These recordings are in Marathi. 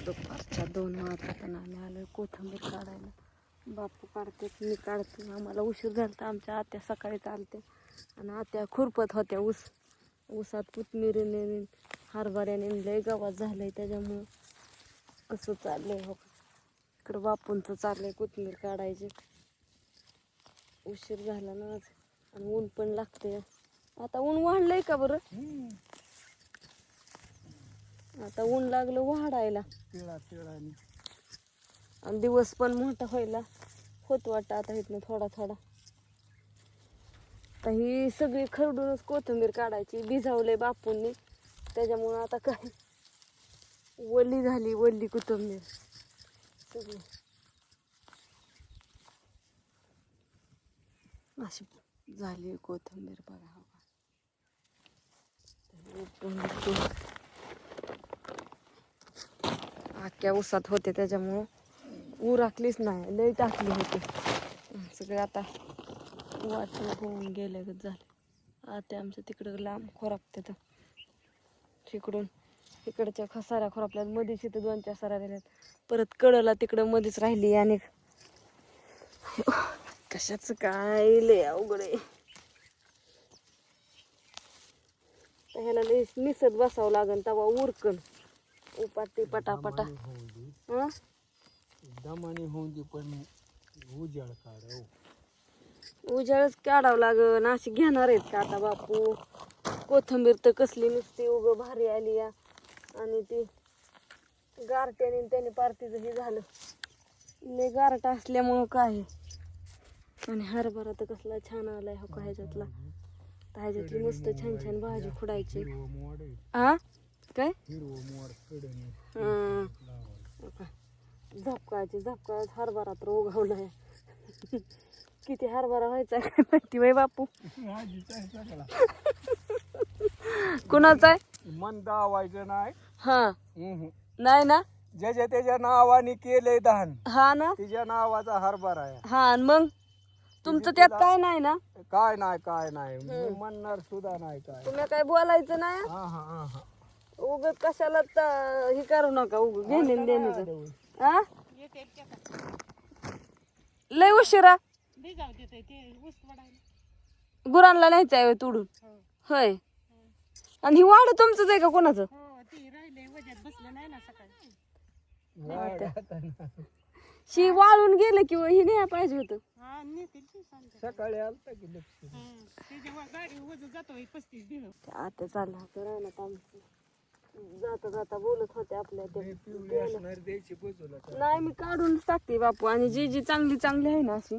दुपारच्या 2 वाजताना आम्ही आलोय कोथिंबीर काढायला. बापू काढते, मी काढते. आम्हाला उशीर झाला तर आमच्या आत्या सकाळी चालते आणि आत्या खुरपत होत्या ऊसात कोथिंबीरीने हरभऱ्याने लय गवत झालंय, त्याच्यामुळं कसं चाललंय हो. इकडं बापूंचं चाललंय कोथिंबीर काढायची. उशीर झाला ना आज आणि ऊन पण लागते. आता ऊन वाढलंय का बरं? आता ऊन लागलं वाढायला आणि दिवस पण मोठा व्हायला होत वाटतं आता इथनं थोडा थोडा. आता ही सगळी खरडूनच कोथिंबीर काढायची. भिजावले बापूंनी, त्याच्यामुळं आता काय वल्ली झाली, वल्ली कोथिंबीर सगळी अशी झाली कोथिंबीर. बघा अख्ख्या उसात होते त्याच्यामुळं उराकलीच नाही, लई टाकली होती सगळे. आता वाटलं होऊन गेले झाले. आता आमच्या तिकडं लांब खोरापते तर तिकडून इकडच्या साऱ्या खोरापल्यात, मध्येच इथं 2-4 साऱ्या राहिल्यात. परत कडला तिकडं मध्येच राहिली आणि कशाच काय लय अवघड आहे. ह्याला लय निसत बसावं लागन तवा उरकन उपाटी पटापटा. दमाने होऊन दे पण उजाळ काढ. उजाळच काढावं लागन. अशी घेणार आहेत का आता बापू? कोथिंबीर तर कसली नुसती उगं भारी आली या, आणि ती गारट्याने त्याने पार्टीचं हे झालं. लय गारट असल्यामुळं काय. आणि हरभरा तर कसला छान आलाय हो का ह्याच्यातला. ह्याच्यातली मस्त छान छान भाजी खुडायची. हा काय झपकाळाच हरभरा तर उगवलाय. किती हरभरा व्हायचा काय माहिती बाई बापू. कुणाचा आहे मन दावायचं नाही. हा नाही ना, ज्याच्या त्याच्या नावाने केलंय दान, हा ना, तिच्या नावाचा हरभरा आहे. हा. आणि मग तुमचं त्यात काय नाही ना? काय नाही मी म्हणणार सुद्धा नाही. काय तुम्ही काय बोलायचं नाही. उगत कशाला हे करू नका, उग घेणे देण्याचं. हा लय उशिरा गुरांना न्यायचं आहे तोडून. होय. आणि ही वाढ तुमचंच आहे का कोणाचं? शी वाळून गेलं किंवा ही न्याय पाहिजे होतं. सकाळी आलता की आता चालला होतं रानात आमचं. जाता जाता बोलत होते आपल्या नाही, मी काढून टाकते बापू. आणि जी जी चांगली चांगली आहे ना अशी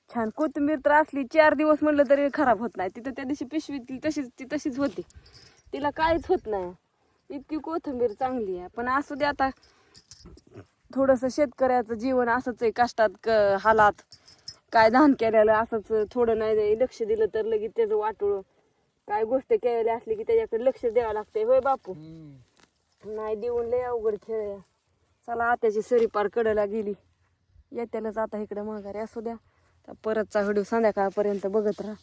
छान कोथिंबीर तर असली 4 दिवस म्हणलं तरी खराब होत नाही. तिथं त्या दिवशी पिशवी ती तशीच होती, तिला काहीच होत नाही. इतकी कोथिंबीर चांगली आहे. पण असू दे आता, थोडंसं शेतकऱ्याचं जीवन असंच आहे, कष्टात हालात. काय धान केलेलं असंच थोडं नाही लक्ष दिलं तर लगेच त्याचं वाटोळ. काय गोष्ट केलेली असली की त्याच्याकडे लक्ष द्यावं लागतंय. होय बापू? नाही देऊन लय अवघड खेळ आहे. चला आत्याची सरी पार कडेला गेली, येत्यालाच आता इकडे माघारी. असू द्या, परतचा व्हिडिओ संध्याकाळपर्यंत बघत राहा.